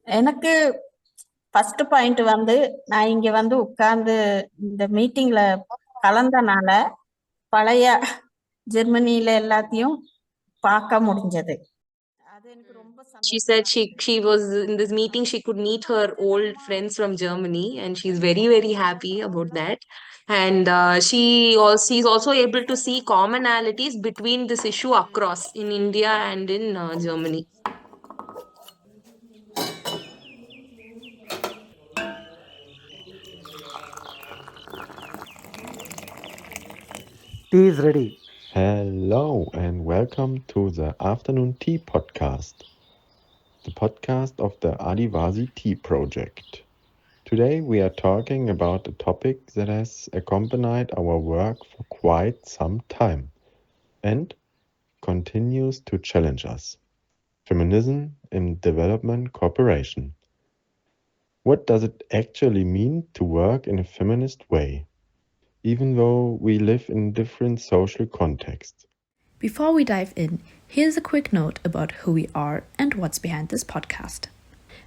எனக்கு first point வந்து நான் இங்க வந்து உட்கார்ந்து இந்த மீட்டிங்ல கலந்தனால பழைய ஜெர்மனியில எல்லாத்தையும் பார்க்க முடிஞ்சது. அது எனக்கு ரொம்ப She said சந்தோஷமா she was in this meeting, she could meet her old friends from Germany, and she's very, very happy about that. And she's also able to see commonalities between this issue across in India and in Germany. Tea is ready. Hello and welcome to the Afternoon Tea Podcast, the podcast of the Adivasi Tea Project. Today we are talking about a topic that has accompanied our work for quite some time and continues to challenge us. Feminism in development cooperation. What does it actually mean to work in a feminist way, even though we live in different social contexts? Before we dive in, here's a quick note about who we are and what's behind this podcast.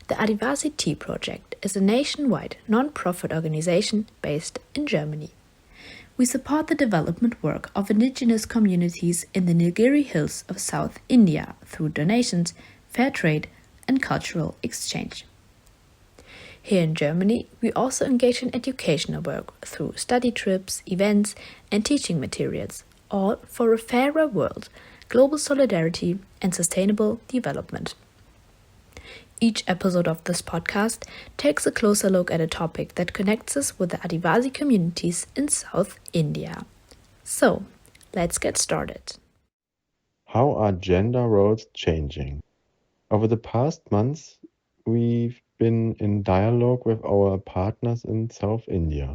The Adivasi Tea Project is a nationwide non-profit organization based in Germany. We support the development work of indigenous communities in the Nilgiri Hills of South India through donations, fair trade, and cultural exchange. Here in Germany, we also engage in educational work through study trips, events, and teaching materials, all for a fairer world, global solidarity, and sustainable development. Each episode of this podcast takes a closer look at a topic that connects us with the Adivasi communities in South India. So, let's get started. How are gender roles changing? Over the past months, we've been in dialogue with our partners in South India,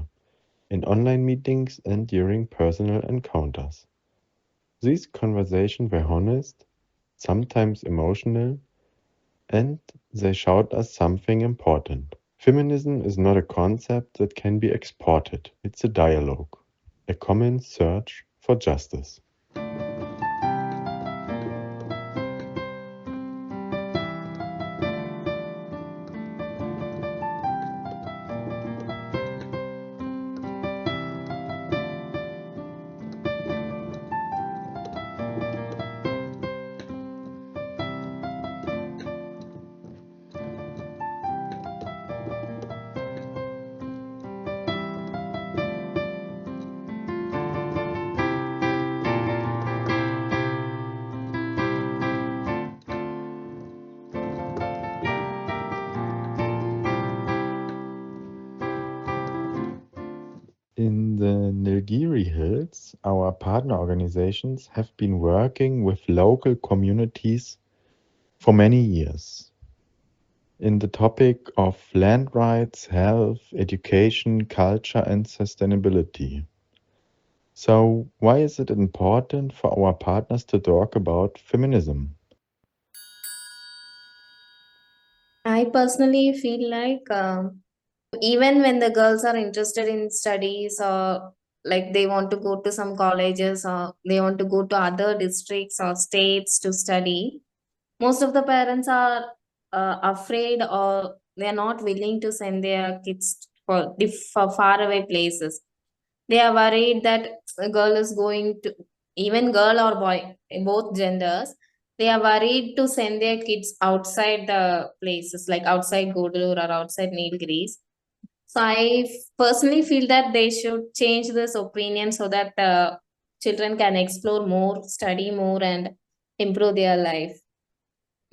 in online meetings and during personal encounters. These conversations were honest, sometimes emotional, and they showed us something important. Feminism is not a concept that can be exported. It's a dialogue, a common search for justice. In the Nilgiri Hills, our partner organizations have been working with local communities for many years in the topic of land rights, health, education, culture, and sustainability. So, why is it important for our partners to talk about feminism? I personally feel like even when the girls are interested in studies or like they want to go to some colleges or they want to go to other districts or states to study, most of the parents are afraid or they're not willing to send their kids for far away places. They are worried that a girl is going to, even girl or boy, both genders, they are worried to send their kids outside the places like outside Godalur or outside Nilgiris. So I personally feel that they should change this opinion so that children can explore more, study more, and improve their life.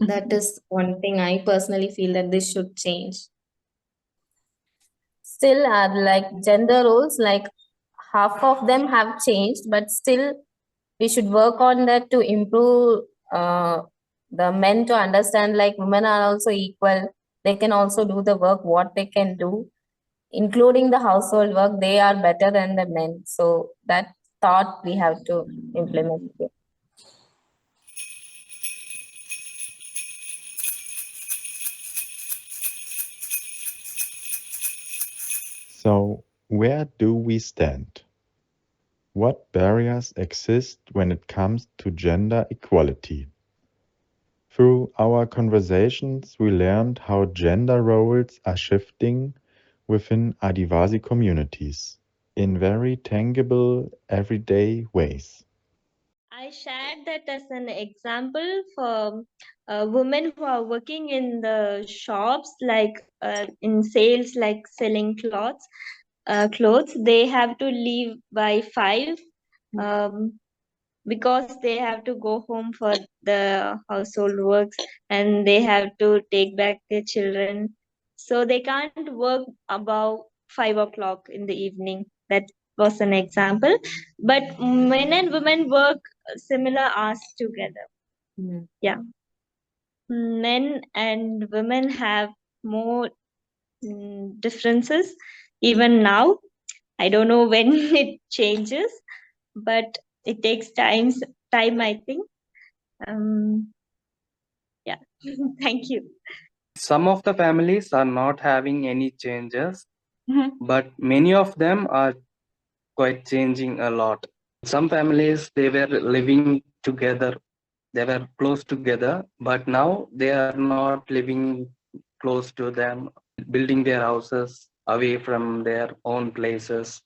That is one thing I personally feel that this should change. Still, like gender roles, like half of them have changed, but still we should work on that to improve the men to understand like women are also equal. They can also do the work what they can do, including the household work. They are better than the men. So that thought we have to implement here. So, where do we stand? What barriers exist when it comes to gender equality? Through our conversations, we learned how gender roles are shifting within Adivasi communities in very tangible, everyday ways. I shared that as an example for women who are working in the shops, like in sales, like selling clothes. They have to leave by 5 because they have to go home for the household works and they have to take back their children. So they can't work above 5 o'clock in the evening. That was an example. But men and women work similar hours together. Yeah. Men and women have more differences even now. I don't know when it changes, but it takes time, I think. Yeah. Thank you. Some of the families are not having any changes, but many of them are quite changing a lot. Some families, they were living together, they were close together, but now they are not living close to them, building their houses away from their own places.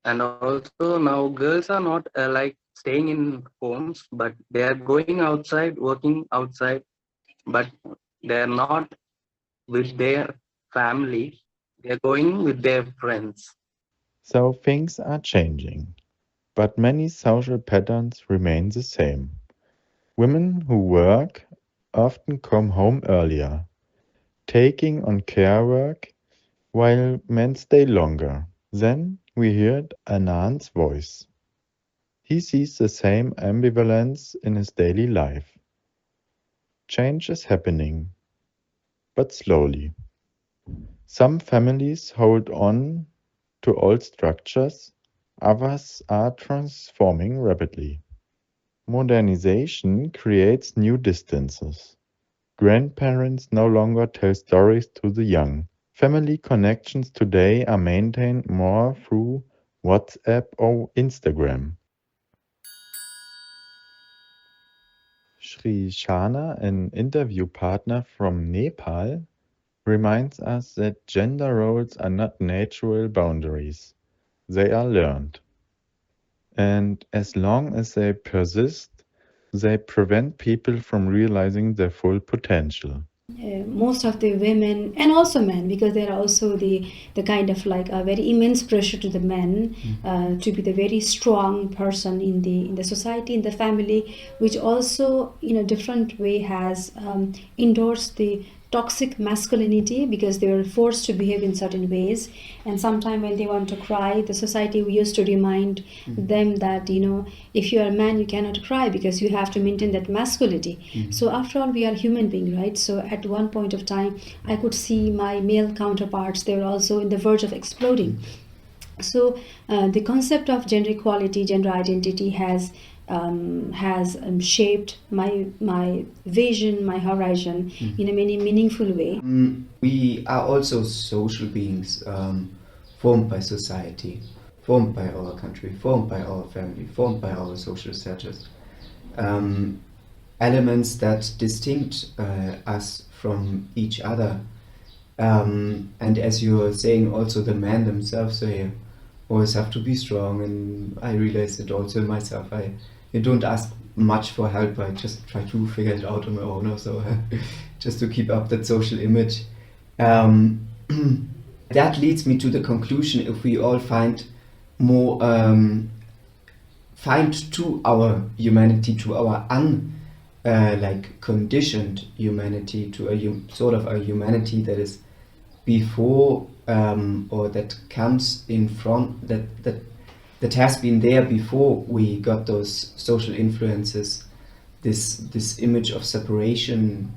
And also now girls are not like staying in homes, but they are going outside, working outside, but they are not with their family, they are going with their friends. So things are changing, but many social patterns remain the same. Women who work often come home earlier, taking on care work, while men stay longer. Then we heard Anand's voice. He sees the same ambivalence in his daily life. Change is happening, but slowly. Some families hold on to old structures, others are transforming rapidly. Modernization creates new distances. Grandparents no longer tell stories to the young. Family connections today are maintained more through WhatsApp or Instagram. Sri Shana, an interview partner from Nepal, reminds us that gender roles are not natural boundaries. They are learned. And as long as they persist, they prevent people from realizing their full potential. Most of the women and also men, because there are also the kind of like a very immense pressure to the men to be the very strong person in the society, in the family, which also in a different way has endorsed the toxic masculinity, because they were forced to behave in certain ways, and sometimes when they want to cry, the society used to remind them that, you know, if you are a man you cannot cry because you have to maintain that masculinity. So after all, we are human beings, right? So at one point of time I could see my male counterparts, they were also in the verge of exploding. So the concept of gender equality, gender identity has shaped my vision, my horizon in a many meaningful way. We are also social beings, formed by society, formed by our country, formed by our family, formed by our social status. Elements that distinct us from each other. And as you were saying, also the men themselves, they always have to be strong, and I realized it also myself. I don't ask much for help, I just try to figure it out on my own, so just to keep up that social image. That leads me to the conclusion, if we all find more, find to our humanity, to our conditioned humanity, to a sort of a humanity that is before or that comes in front, that has been there before we got those social influences, this image of separation,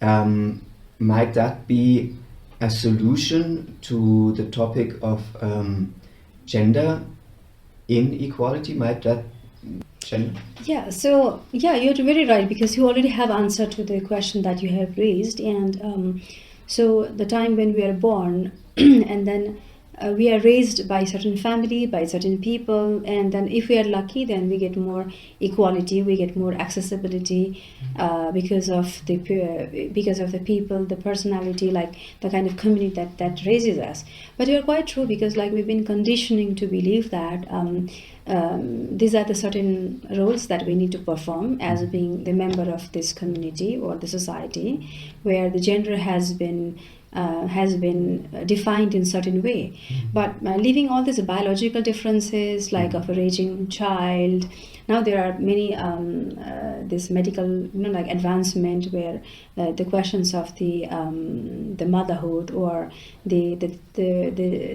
might that be a solution to the topic of gender inequality? Might that gender? Yeah, so yeah, you're very right, because you already have answer to the question that you have raised. And so the time when we are born and then we are raised by certain family, by certain people, and then if we are lucky, then we get more equality, we get more accessibility because of the people, the personality, like the kind of community that raises us. But you're quite true, because like we've been conditioning to believe that these are the certain roles that we need to perform as being the member of this community or the society, where the gender has been defined in certain way. But leaving all these biological differences, like of a raging child, now there are many this medical like advancement where the questions of the motherhood or the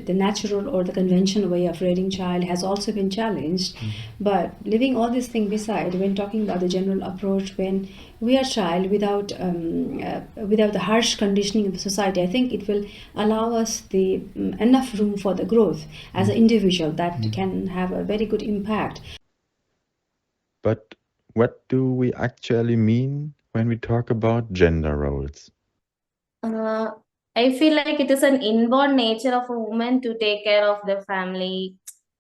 natural or the conventional way of rearing child has also been challenged. But leaving all these things beside, when talking about the general approach, when we are child without the harsh conditioning of the society, I think it will allow us the enough room for the growth as an individual that can have a very good impact. But what do we actually mean when we talk about gender roles? I feel like it is an inborn nature of a woman to take care of the family.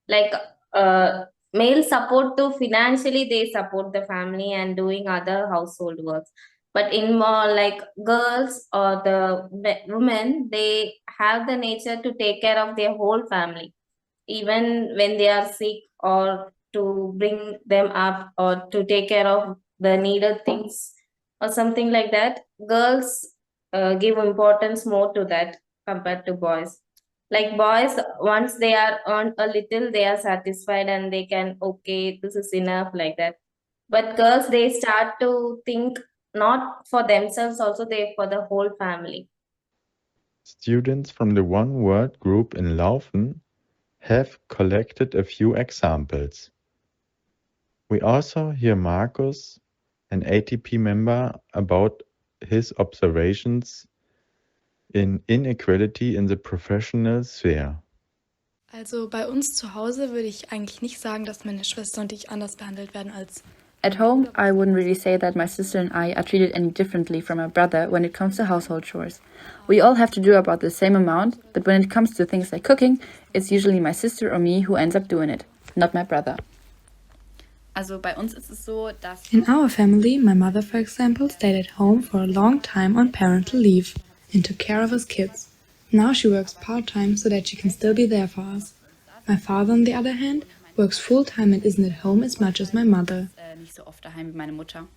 Like male support to financially, they support the family and doing other household works. But in more like girls or the women, they have the nature to take care of their whole family, even when they are sick, or to bring them up, or to take care of the needed things or something like that. Girls give importance more to that compared to boys. Like boys, once they are earned a little, they are satisfied and they can, okay, this is enough, like that. But girls, they start to think not for themselves, also they for the whole family. Students from the One Word group in Laufen have collected a few examples. We also hear Markus, an ATP member, about his observations in inequality in the professional sphere. Also bei uns zu Hause würde ich eigentlich nicht sagen, dass meine Schwester und ich anders behandelt werden als. At home, I wouldn't really say that my sister and I are treated any differently from my brother when it comes to household chores. We all have to do about the same amount, but when it comes to things like cooking, it's usually my sister or me who ends up doing it, not my brother. Also bei uns ist es so, dass In our family, my mother, for example, stayed at home for a long time on parental leave and took care of us kids. Now she works part-time so that she can still be there for us. My father, on the other hand, works full-time and isn't at home as much as my mother. nicht so oft daheim wie meine Mutter.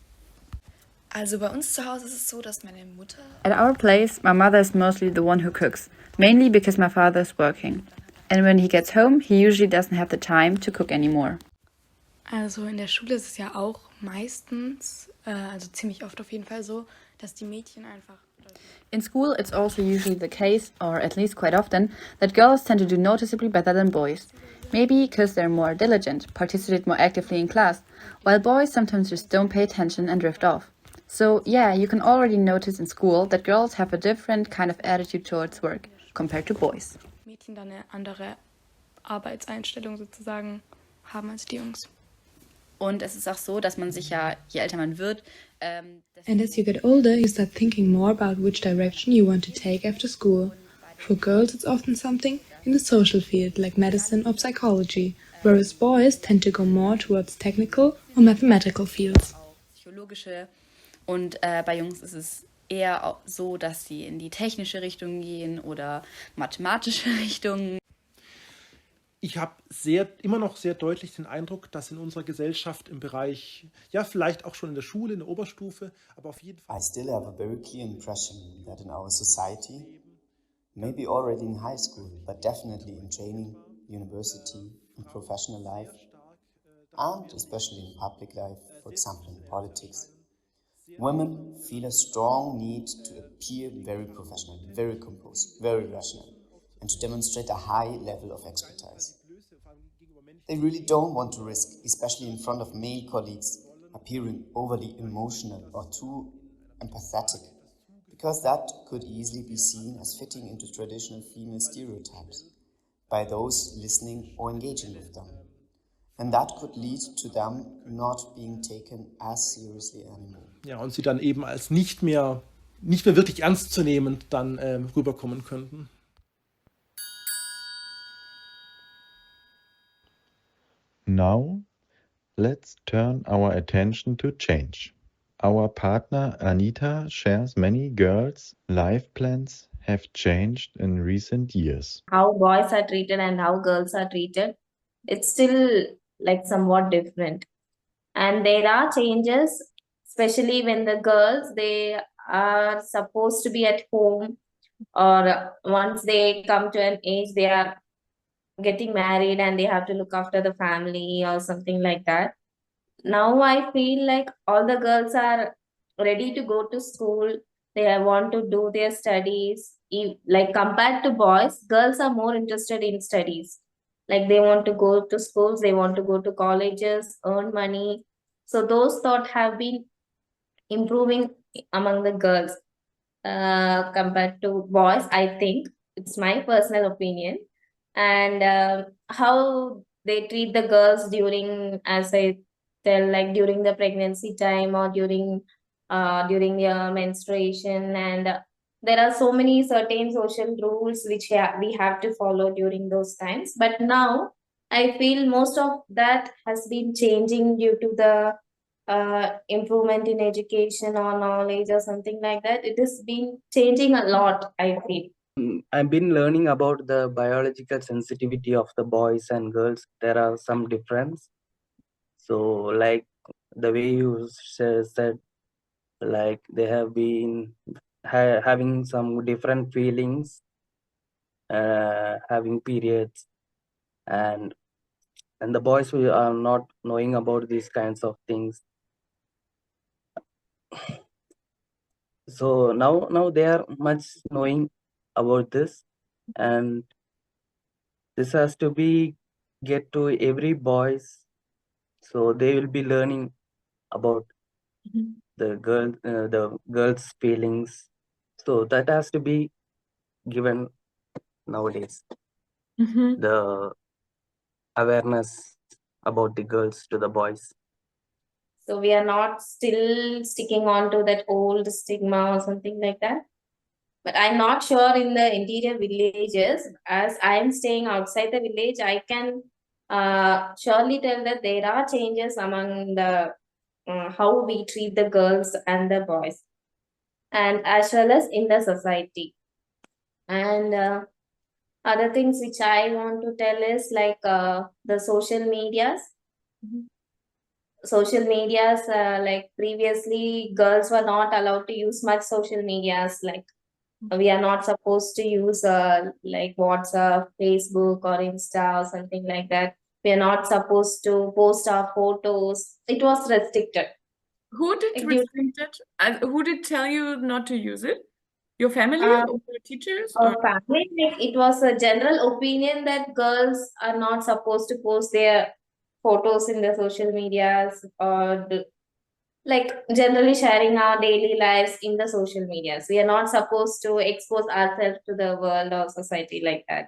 Also bei uns zu Hause ist es so, dass meine Mutter... At our place, my mother is mostly the one who cooks, mainly because my father is working. And when he gets home, he usually doesn't have the time to cook anymore. Also in der Schule ist es ja auch meistens, also ziemlich oft auf jeden Fall so, dass die Mädchen einfach... In school, it's also usually the case, or at least quite often, that girls tend to do noticeably better than boys. Maybe because they're more diligent, participate more actively in class, while boys sometimes just don't pay attention and drift off. So yeah, you can already notice in school that girls have a different kind of attitude towards work compared to boys. Mädchen dann eine andere Arbeitseinstellung sozusagen haben als die Jungs. Und es ist auch so, dass man sich ja, je älter man wird, And as you get older, you start thinking more about which direction you want to take after school. For girls, it's often something in the social field, like medicine or psychology, whereas boys tend to go more towards technical or mathematical fields. psychologische und bei Jungs ist es eher so, dass sie in die technische Richtung gehen oder mathematische Richtung. Ich habe immer noch sehr deutlich den Eindruck, dass in unserer Gesellschaft im Bereich, ja vielleicht auch schon in der Schule, in der Oberstufe, aber auf jeden Fall... I still have a very clear impression that in our society, maybe already in high school, but definitely in training, university and professional life, and especially in public life, for example in politics, women feel a strong need to appear very professional, very composed, very rational, and to demonstrate a high level of expertise. They really don't want to risk, especially in front of male colleagues, appearing overly emotional or too empathetic, because that could easily be seen as fitting into traditional female stereotypes by those listening or engaging with them. And that could lead to them not being taken as seriously anymore. Ja, und sie dann eben als nicht mehr wirklich ernstzunehmend dann rüberkommen könnten. Now, let's turn our attention to change. Our partner Anita shares many girls' life plans have changed in recent years. How boys are treated and how girls are treated, it's still like somewhat different. And there are changes, especially when the girls, they are supposed to be at home, or once they come to an age, they are getting married and they have to look after the family or something like that. Now I feel like all the girls are ready to go to school. They want to do their studies. Like compared to boys, girls are more interested in studies. Like they want to go to schools, they want to go to colleges, earn money. So those thoughts have been improving among the girls compared to boys, I think. It's my personal opinion. And how they treat the girls during, as I tell, like during the pregnancy time or during your menstruation. And there are so many certain social rules which we have to follow during those times. But now I feel most of that has been changing due to the improvement in education or knowledge or something like that. It has been changing a lot, I feel. I've been learning about the biological sensitivity of the boys and girls. There are some difference. So like the way you said, like they have been having some different feelings, having periods, and the boys who are not knowing about these kinds of things. So now they are much knowing about this, and this has to be get to every boys, so they will be learning about the girls' feelings. So that has to be given nowadays. The awareness about the girls to the boys. So we are not still sticking on to that old stigma or something like that. But I'm not sure in the interior villages. As I'm staying outside the village, I can surely tell that there are changes among the how we treat the girls and the boys, and as well as in the society. And other things which I want to tell is like the social medias. Social medias, like previously, girls were not allowed to use much social medias. Like we are not supposed to use like WhatsApp, Facebook, or Insta or something like that. We are not supposed to post our photos. It was restricted. Who did Like, restrict it? And who did tell you not to use it? Your family or your teachers? Our family, like, it was a general opinion that girls are not supposed to post their photos in the social medias, or like generally sharing our daily lives in the social medias. We are not supposed to expose ourselves to the world or society like that.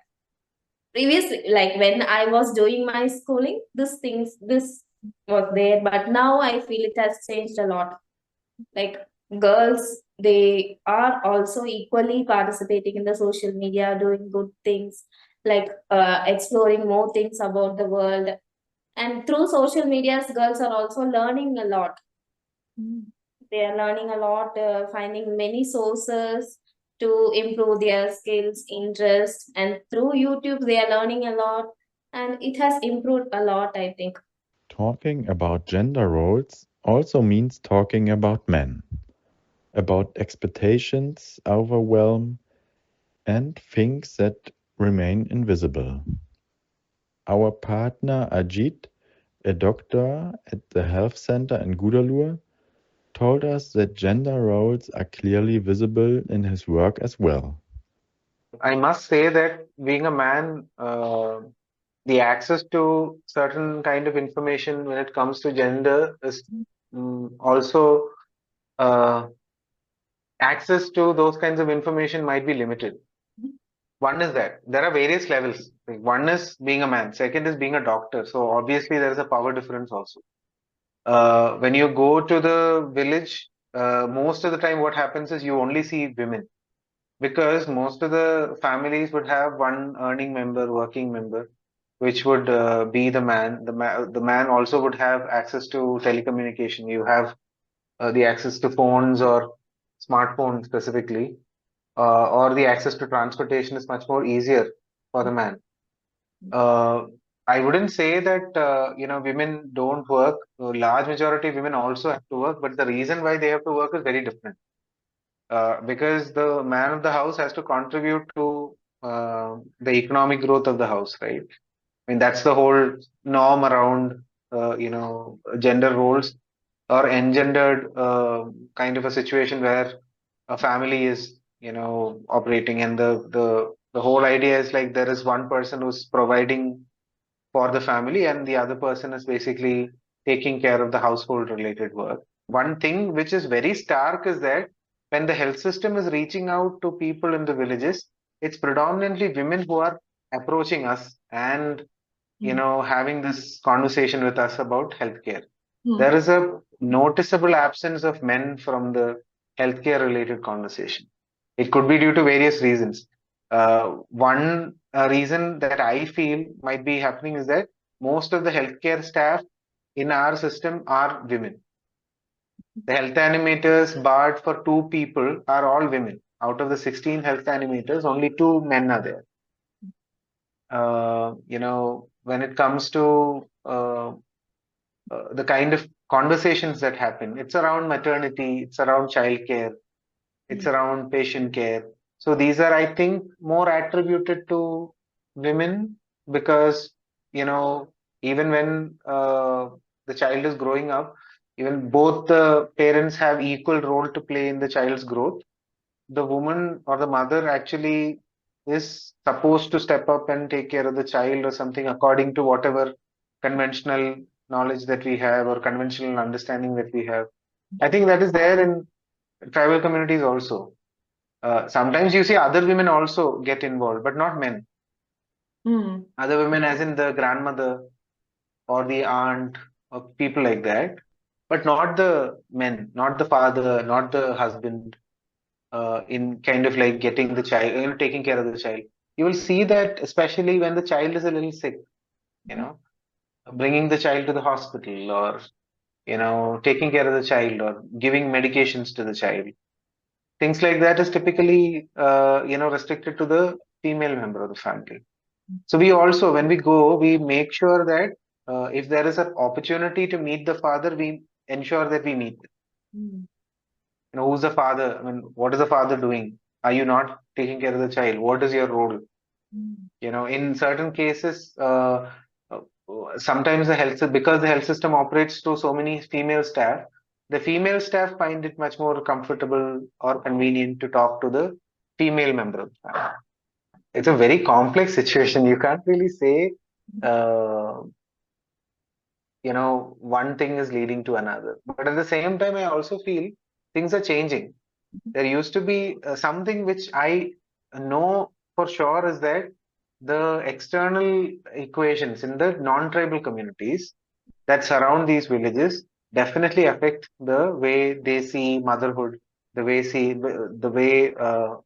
Previously, like when I was doing my schooling, this was there, but now I feel it has changed a lot. Like girls, they are also equally participating in the social media, doing good things, like exploring more things about the world. And through social medias, girls are also learning a lot. They are learning a lot, finding many sources to improve their skills, interests, and through YouTube, they are learning a lot, and it has improved a lot, I think. Talking about gender roles also means talking about men, about expectations, overwhelm, and things that remain invisible. Our partner Ajit, a doctor at the health center in Gudalur, told us that gender roles are clearly visible in his work as well. I must say that being a man, the access to certain kind of information when it comes to gender is also access to those kinds of information might be limited. One is that there are various levels. Like one is being a man, second is being a doctor. So obviously there is a power difference also. When you go to the village, most of the time what happens is you only see women, because most of the families would have one earning member, working member, which would be the man. The man also would have access to telecommunication. You have the access to phones or smartphones specifically, or the access to transportation is much more easier for the man. I wouldn't say that women don't work. A large majority of women also have to work, but the reason why they have to work is very different. Because the man of the house has to contribute to the economic growth of the house, right? I mean, that's the whole norm around gender roles or engendered kind of a situation where a family is operating, and the whole idea is like there is one person who's providing for the family and the other person is basically taking care of the household related work. One thing which is very stark is that when the health system is reaching out to people in the villages, it's predominantly women who are approaching us and having this conversation with us about healthcare. There is a noticeable absence of men from the healthcare related conversation. It could be due to various reasons. One reason that I feel might be happening is that most of the healthcare staff in our system are women. The health animators barred for 2 people are all women. Out of the 16 health animators, only 2 men are there. When it comes to the kind of conversations that happen, it's around maternity, it's around childcare, it's around patient care. So these are, I think, more attributed to women because, even when the child is growing up, even both the parents have equal role to play in the child's growth. The woman or the mother actually is supposed to step up and take care of the child or something according to whatever conventional knowledge that we have or conventional understanding that we have. I think that is there in tribal communities also. Sometimes you see other women also get involved, but not men. Other women, as in the grandmother or the aunt or people like that, but not the men, not the father, not the husband, in kind of like getting the child, taking care of the child. You will see that especially when the child is a little sick, bringing the child to the hospital or, taking care of the child or giving medications to the child. Things like that is typically, restricted to the female member of the family. So we also, when we go, we make sure that if there is an opportunity to meet the father, we ensure that we meet them. Who's the father? I mean, what is the father doing? Are you not taking care of the child? What is your role? In certain cases, sometimes because the health system operates through so many female staff, the female staff find it much more comfortable or convenient to talk to the female member of the family. It's a very complex situation. You can't really say, one thing is leading to another. But at the same time, I also feel things are changing. There used to be something which I know for sure is that the external equations in the non-tribal communities that surround these villages definitely affect the way they see motherhood, the way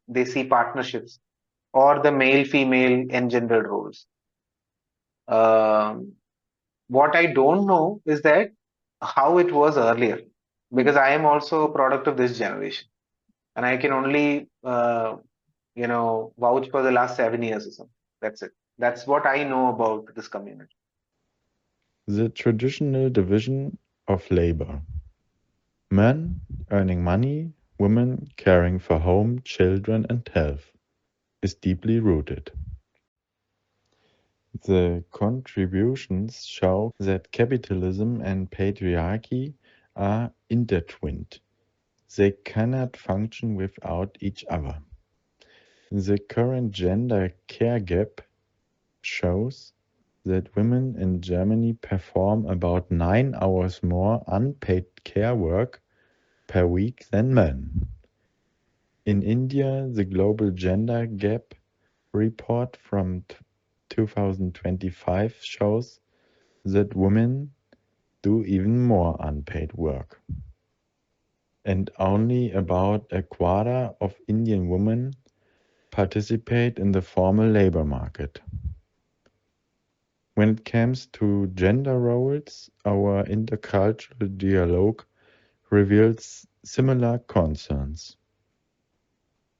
they see partnerships, or the male-female engendered roles. What I don't know is that how it was earlier, because I am also a product of this generation, and I can only vouch for the last 7 years or something. That's it. That's what I know about this community. The traditional division of labor. Men earning money, women caring for home, children and health is deeply rooted. The contributions show that capitalism and patriarchy are intertwined. They cannot function without each other. The current gender care gap shows that women in Germany perform about 9 hours more unpaid care work per week than men. In India, the Global Gender Gap report from 2025 shows that women do even more unpaid work. And only about a quarter of Indian women participate in the formal labor market. When it comes to gender roles, our intercultural dialogue reveals similar concerns.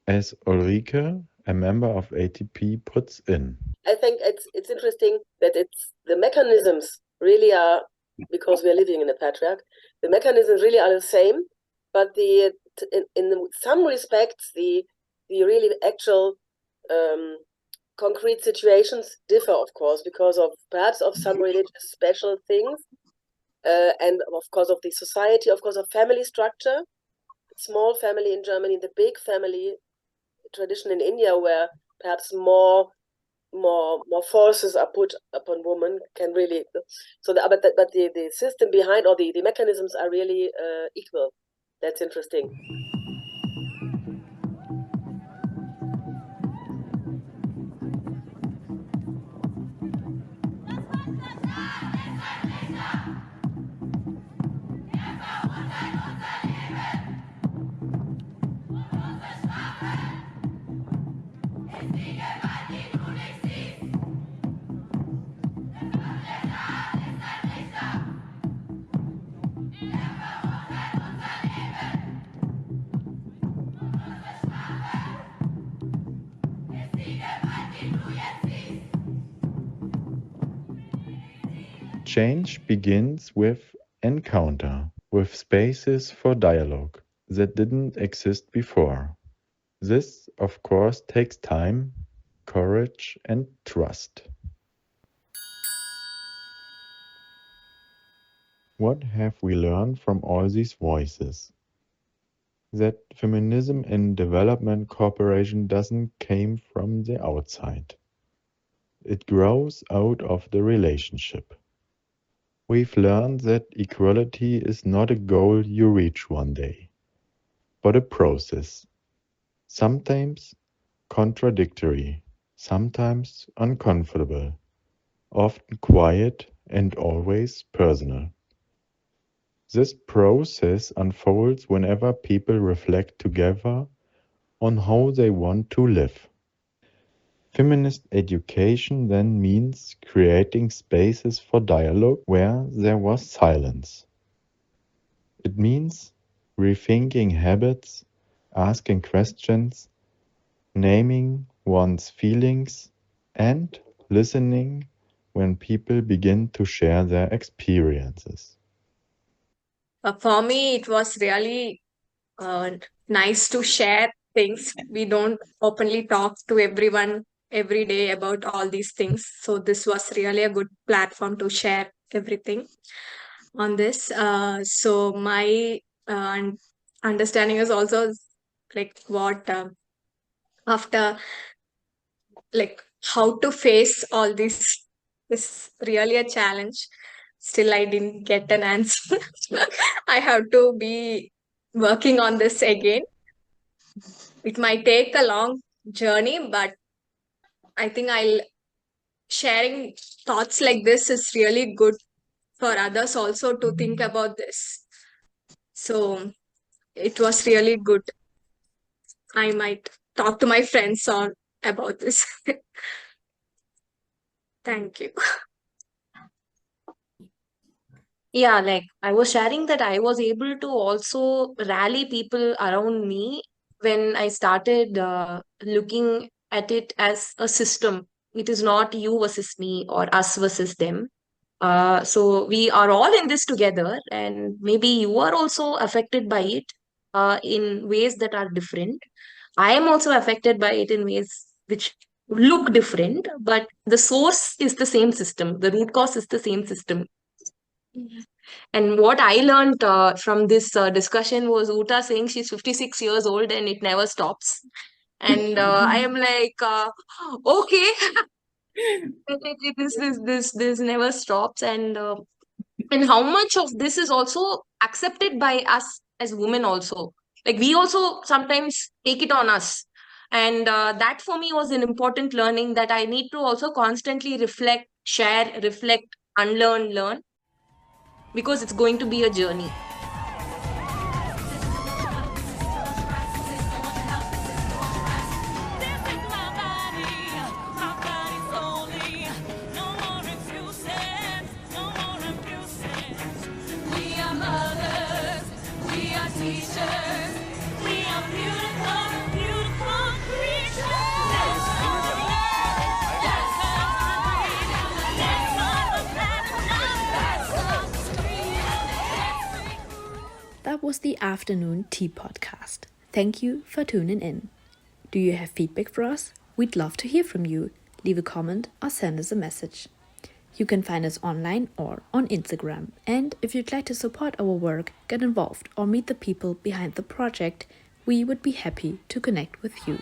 As Ulrike, a member of ATP, puts in. I think it's interesting that it's the mechanisms really are, because we are living in a patriarch, the mechanisms really are the same, but in some respects the really actual concrete situations differ, of course, because of perhaps of some religious special things, and of course of the society, of course of family structure, small family in Germany, the big family tradition in India, where perhaps more forces are put upon women, can really but the system behind, or the mechanisms are really equal. That's interesting. Change begins with encounter, with spaces for dialogue that didn't exist before. This, of course, takes time, courage, and trust. What have we learned from all these voices? That feminism in development cooperation doesn't come from the outside. It grows out of the relationship. We've learned that equality is not a goal you reach one day, but a process. Sometimes contradictory, sometimes uncomfortable, often quiet and always personal. This process unfolds whenever people reflect together on how they want to live. Feminist education then means creating spaces for dialogue where there was silence. It means rethinking habits, asking questions, naming one's feelings, and listening when people begin to share their experiences. For me, it was really nice to share things. We don't openly talk to everyone every day about all these things. So this was really a good platform to share everything on this. So my understanding is also like what after like how to face all this is really a challenge. Still, I didn't get an answer. I have to be working on this again. It might take a long journey, but I think sharing thoughts like this is really good for others also to think about this. So it was really good. I might talk to my friends about this. Thank you. Yeah, like I was sharing that I was able to also rally people around me when I started looking at it as a system. It is not you versus me or us versus them. So we are all in this together, and maybe you are also affected by it in ways that are different. I am also affected by it in ways which look different, but the source is the same system. The root cause is the same system. And what I learned from this discussion was Uta saying she's 56 years old and it never stops. And I am like, okay, this never stops. And how much of this is also accepted by us as women also. Like we also sometimes take it on us. And that for me was an important learning, that I need to also constantly reflect, share, reflect, unlearn, learn. Because it's going to be a journey. was the Afternoon Tea Podcast. Thank you for tuning in. Do you have feedback for us? We'd love to hear from you. Leave a comment or send us a message. You can find us online or on Instagram. And if you'd like to support our work, get involved, or meet the people behind the project, we would be happy to connect with you.